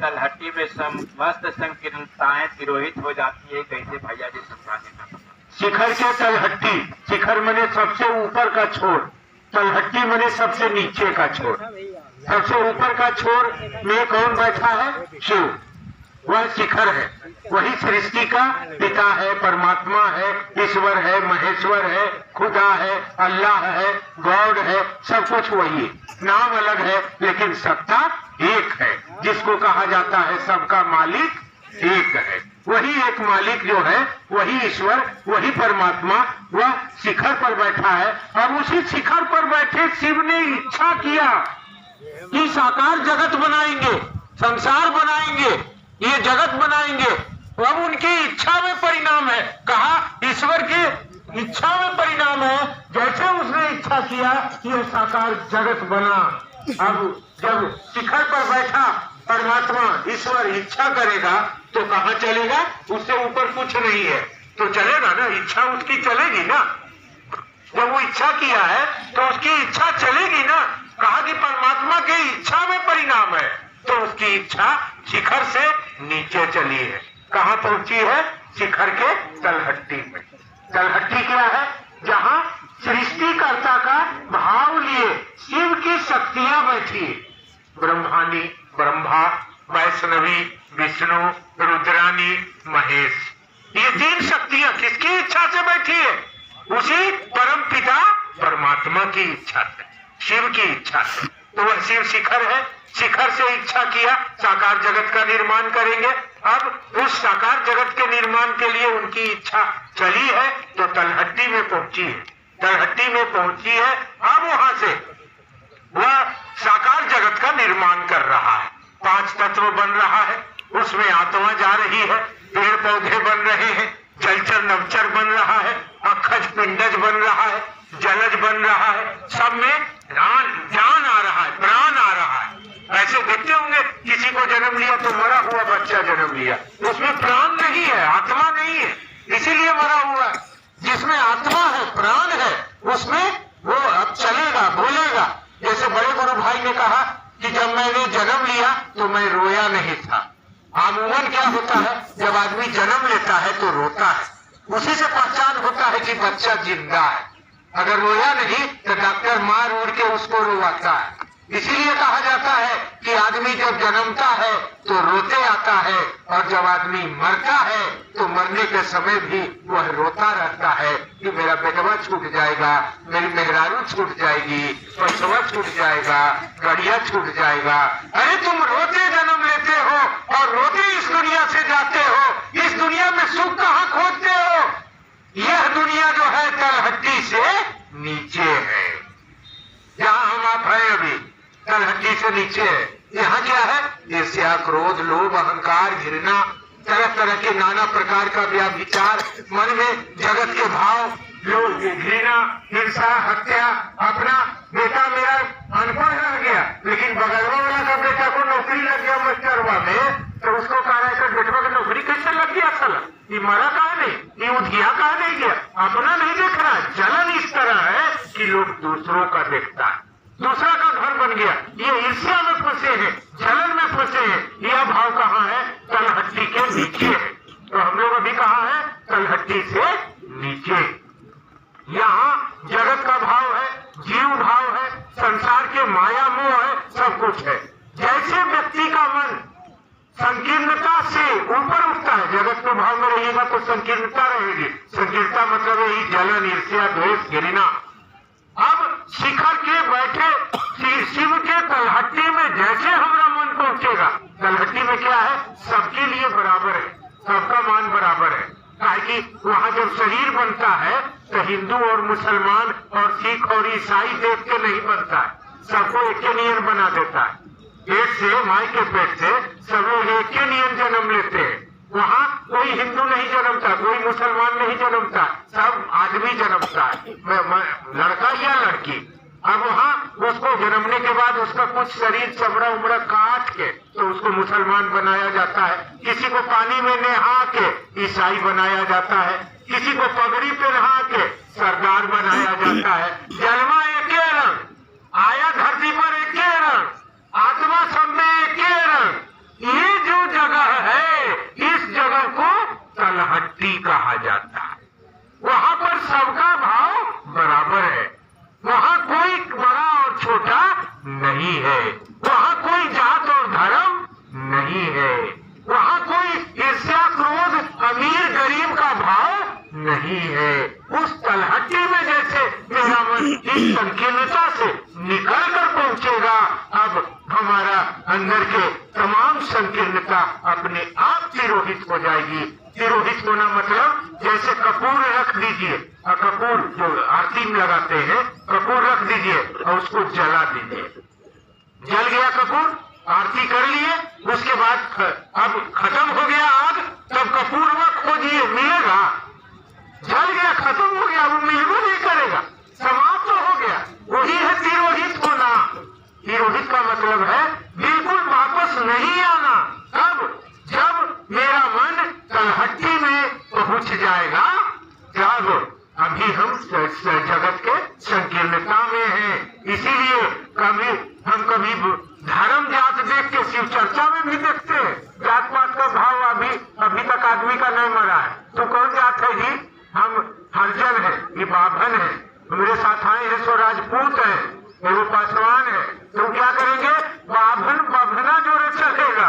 तलहटी में समस्त संकीर्णताएं तिरोहित हो जाती है, कैसे भैया जी समझाने? शिखर के तलहटी, शिखर मने सबसे ऊपर का छोर, तलहटी मने सबसे नीचे का छोर। सबसे ऊपर का छोर में कौन बैठा है? शिव, वह शिखर है। वही सृष्टि का पिता है, परमात्मा है, ईश्वर है, महेश्वर है, खुदा है, अल्लाह है, गॉड है, सब कुछ वही है। नाम अलग है लेकिन सत्ता एक है, जिसको कहा जाता है सबका मालिक एक है। वही एक मालिक जो है, वही ईश्वर, वही परमात्मा, वह शिखर पर बैठा है। और उसी शिखर पर बैठे शिव ने इच्छा किया कि साकार जगत बनाएंगे, संसार बनाएंगे, ये जगत बनाएंगे। अब उनकी इच्छा में परिणाम है, कहा ईश्वर की इच्छा में परिणाम है। जैसे उसने इच्छा किया कि ये साकार जगत बना। अब जब शिखर पर बैठा परमात्मा ईश्वर इच्छा करेगा तो कहाँ चलेगा? उससे ऊपर कुछ नहीं है तो चलेगा ना, इच्छा उसकी चलेगी ना। जब वो इच्छा किया है तो उसकी इच्छा चलेगी ना। कहा कि परमात्मा की इच्छा में परिणाम है, तो उसकी इच्छा शिखर से नीचे चली है। कहाँ पहुंची है? शिखर के तलहट्टी में। तलहट्टी क्या है? जहाँ सृष्टिकर्ता का भाव लिए शिव की शक्तियां बैठी, ब्रह्मानी, ब्रह्मा, वैष्णवी, विष्णु, रुद्रानी, महेश। ये तीन शक्तियां किसकी इच्छा से बैठी है? उसी परम पिता परमात्मा की इच्छा से, शिव की इच्छा से। तो वह शिव शिखर है। शिखर से इच्छा किया साकार जगत का निर्माण करेंगे। अब उस साकार जगत के निर्माण के लिए उनकी इच्छा चली है तो तलहट्टी में पहुंची है। तलहट्टी में पहुंची है। अब वहां से वह साकार जगत का निर्माण कर रहा है। 5 तत्व बन रहा है, उसमें आत्मा जा रही है, पेड़ पौधे बन रहे हैं, जलचर नवचर बन रहा है, अखज पिंडज बन रहा है, जलज बन रहा है। सब में जान आ रहा है, प्राण आ रहा है। ऐसे देखते होंगे किसी को जन्म लिया तो मरा हुआ बच्चा जन्म लिया, उसमें प्राण नहीं है, आत्मा नहीं है, इसीलिए मरा हुआ है। जिसमें आत्मा है, प्राण है, उसमें वो अब चलेगा, बोलेगा। जैसे बड़े गुरु भाई ने कहा कि जब मैंने जन्म लिया तो मैं रोया नहीं था। आमूमन क्या होता है, जब आदमी जन्म लेता है तो रोता है, उसी से पहचान होता है कि बच्चा जिंदा है। अगर रोया नहीं तो डॉक्टर मार उड़ के उसको रोवाता है। इसीलिए कहा जाता है कि आदमी जब जन्मता है तो रोते आता है, और जब आदमी मरता है तो मरने के समय भी वह रोता रहता है कि मेरा बेटवा छूट जाएगा, मेरी मेहरारू छूट जाएगी, पैसवा छूट जाएगा, गड़िया छूट जाएगा। अरे तुम रोते जन्म लेते हो और रोते इस दुनिया से जाते हो। इस दुनिया में सुख कहाँ खोजते हो? यह दुनिया जो है तलहट्टी से नीचे है। जहाँ हम आप हैं अभी तलहट्टी से नीचे है। यहाँ क्या है? ईर्ष्या, क्रोध, लोभ, अहंकार, घृणा, तरह तरह के नाना प्रकार का व्याभिचार, मन में जगत के भाव, लोभ, घृणा, हिंसा, हत्या। अपना बेटा मेरा अनपढ़ रह गया लेकिन बगलवा वाला का बेटा को नौकरी लग गया मास्टरवा में, तो उसको कह रहा है कि बेटवा की नौकरी कैसे लग गया? साला ये मरा कहा नहीं, ये उधिया कहा नहीं गया, अपना नहीं देख रहा। जलन इस तरह है कि लोग दूसरों का देखता है, दूसरा का घर बन गया। ये ईर्ष्या में फंसे हैं, जलन में फंसे हैं। यह भाव कहाँ है? तलहट्टी के नीचे है। तो हम लोग अभी कहाँ है? तलहट्टी से नीचे। यहाँ जगत का भाव है, जीव भाव है, संसार के माया मोह है, सब कुछ है। जैसे व्यक्ति का मन संकीर्णता से ऊपर उठता है, जगत के भाव में रहिएगा तो संकीर्णता रहेगी। संकीर्णता मतलब यही जलन, ईर्ष्या, द्वेष, घृणा। अब शिखर के बैठे शिव के तलहट्टी में जैसे हमारा मन पहुंचेगा, तलहट्टी में क्या है? सबके लिए बराबर है, सबका मान बराबर है। ताकि वहाँ जब शरीर बनता है तो हिंदू और मुसलमान और सिख और ईसाई देख के नहीं बनता है, सबको एक नियम बना देता है। पेट से, माई के पेट से सब लोग एक नियम जन्म लेते हैं। वहाँ कोई हिंदू नहीं जन्मता, कोई मुसलमान नहीं जन्मता, सब आदमी जन्मता है, लड़का या लड़की। अब वहाँ उसको जन्मने के बाद उसका कुछ शरीर चमड़ा उमड़ा काट के तो उसको मुसलमान बनाया जाता है। किसी को पानी में नहा के ईसाई बनाया जाता है, किसी को पगड़ी पे नहा के सरदार बनाया जाता है। जन्मा एक रंग, आया धरती पर एक रंग, आत्मा सब में एक रंग। ये हट्टी कहा जाता है। वहां पर सबका भाव बराबर है, वहां कोई बड़ा और छोटा नहीं है, वहां कोई जात और धर्म नहीं है, वहां कोई ईर्ष्या क्रोध अमीर गरीब का भाव नहीं है। उस तलहटी में जैसे मेरा मन इस संकीर्णता से निकल कर पहुंचेगा, अब हमारा अंदर के तमाम संकीर्णता अपने आप तिरोहित हो जाएगी। तिरोहित होना मतलब जैसे कपूर रख दीजिए, और कपूर जो आरती में लगाते हैं, कपूर रख दीजिए और उसको जला दीजिए, जल गया कपूर, आरती कर लिए, उसके बाद अब खत्म हो गया आग, तब कपूर वह खोजिए, मिलेगा? जल गया, खत्म हो गया, वो मिलबो नहीं करेगा, समाप्त तो हो गया। वही है तिरोहित होना। तिरोहित का मतलब है बिल्कुल वापस नहीं आना। अब जब मेरा मन तलहट्टी में पहुंच जाएगा, जब अभी हम जगत के संकीर्णता में हैं, इसीलिए कभी धर्म जात देख के शिव चर्चा में भी देखते हैं, जात पात का भाव अभी तक आदमी का नहीं मरा है। तो कौन जात है जी? हम हरिजन है, ये बाभन है, मेरे साथ आए हैं सो राजपूत है, वो पासवान है। तो क्या करेंगे? बाभन बभना जोड़े चलेगा,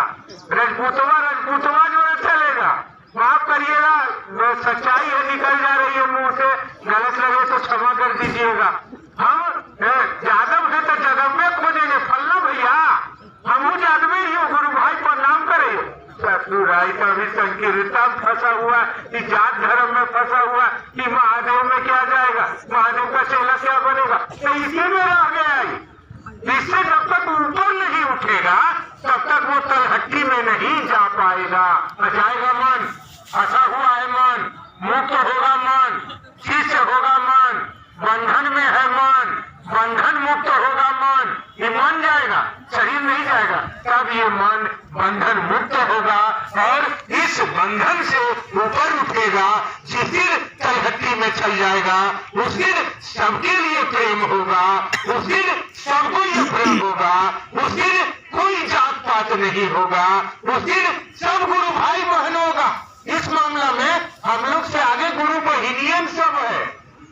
राजपूतवा जोड़े चलेगा। माफ करिएगा, सच्चाई है निकल जा रही है मुंह से, गलत लगे तो क्षमा कर दीजिएगा। हम यादव है तो जगह में खोजेंगे, फलना भैया हम यादव ही हो, गुरु भाई प्रणाम करे। ससुराई का भी संकीर्णता में फंसा हुआ, कि जात धर्म में फंसा हुआ, कि महादेव में क्या जाएगा, महादेव का चेला क्या बनेगा, तो इसी में रह गया। इससे जब तक ऊपर नहीं उठेगा तब तक वो तलहट्टी में नहीं जा पाएगा। जाएगा मन, फंसा हुआ है मन, मुक्त होगा मन, शिष्य होगा मन, बंधन में है मन, बंधन मुक्त होगा मन, ये मन जाएगा, शरीर नहीं जाएगा। तब ये मन बंधन मुक्त होगा और इस बंधन से ऊपर उठेगा। जिस दिन तलहट्टी में चल जाएगा उस दिन सबके लिए प्रेम होगा, उस दिन सबको ये प्रेम होगा, उस दिन कोई जात पात नहीं होगा, उस दिन सब गुरु भाई बहन होगा। इस मामला में हम लोग से आगे गुरु बहिनियन सब है,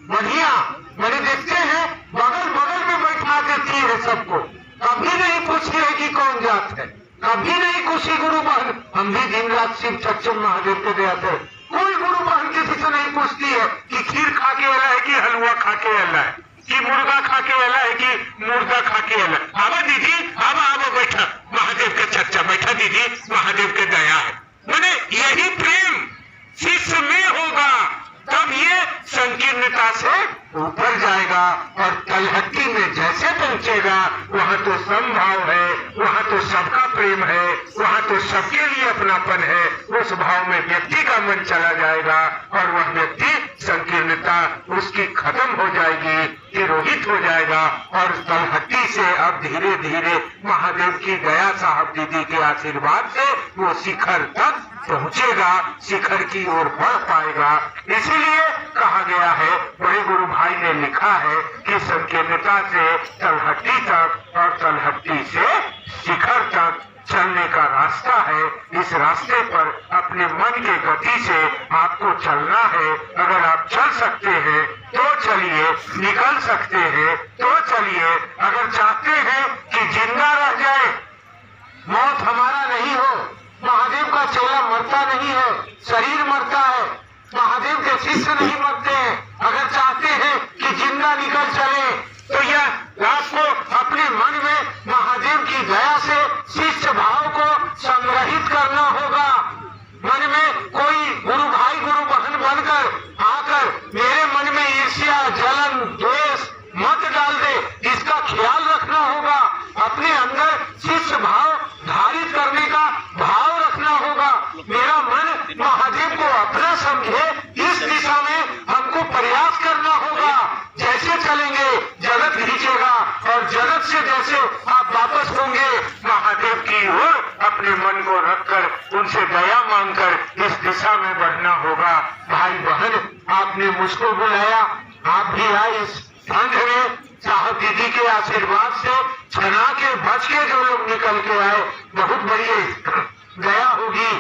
बढ़िया। मैंने देखते हैं बगल बगल में बैठा देती है सबको, कभी नहीं पूछती है कि कौन जात है, कभी नहीं खुशी गुरु बहन। हम भी दिन रात शिव चच्चन महादेव के दया से कोई गुरु बहन किसी से नहीं पूछती है कि खीर खा के आला है कि हलवा खा के आला है, कि मुर्गा खा के आला है कि मुर्गा खा के आला है। आवा दीदी, आवा बैठा, महादेव के चच्चा बैठा, दीदी महादेव के दया है। मैंने यही प्रेम शिष्य में होगा, तब ये संकीर्णता से ऊपर जाएगा और तलहट्टी में जैसे पहुंचेगा वहां तो समभाव है, वहां तो सबका प्रेम है, वहां तो सबके लिए अपनापन है। उस भाव में व्यक्ति का मन चला जाएगा और वह व्यक्ति संकीर्णता उसकी खत्म हो जाएगी, तिरोहित हो जाएगा और तलहट्टी से अब धीरे धीरे महादेव की दया साहब दीदी के आशीर्वाद से वो शिखर तक पहुंचेगा, शिखर की ओर बढ़ पाएगा। इसीलिए कहा गया है, बड़े गुरु भाई ने लिखा है कि संकीर्णता से तलहट्टी तक और तलहट्टी से शिखर तक चलने का रास्ता है। इस रास्ते पर अपने मन के गति से आपको चलना है। अगर आप चल सकते हैं तो चलिए, निकल सकते हैं तो चलिए। अगर चाहते हैं कि जिंदा रह जाए, मौत हमारा नहीं हो, महादेव का चेला मरता नहीं है, शरीर मरता है, महादेव के शिष्य नहीं मरते हैं। अगर चाहते हैं कि जिंदा निकल चले तो यह आपको अपने मन में महादेव की दया से शिष्य भाव को संग्रहित करना होगा। मन में कोई गुरु भाई गुरु बहन बनकर आकर मेरे मन में ईर्ष्या जलन द्वेष मत डाल दे, इसका ख्याल रखना होगा। अपने अंदर शिष्य भाव धारित करने का भाव रखना होगा। मेरा मन महादेव को अपना समझे, इस दिशा में हमको प्रयास करना होगा। जैसे चलेंगे जगत खींचेगा और जगत से जैसे आप वापस होंगे महादेव की ओर अपने मन को रखकर उनसे दया मांगकर इस दिशा में बढ़ना होगा। भाई बहन, आपने मुझको बुलाया, आप भी आए इस संघ में। साहब दीदी के आशीर्वाद से छना के बच के जो लोग निकल के आए, बहुत बड़ी दया होगी।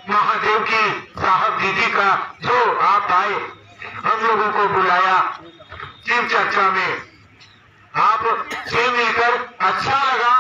महादेव क्योंकि साहब दीदी का जो आप आए, हम लोगों को बुलाया शिव चर्चा में, आप से मिलकर अच्छा लगा।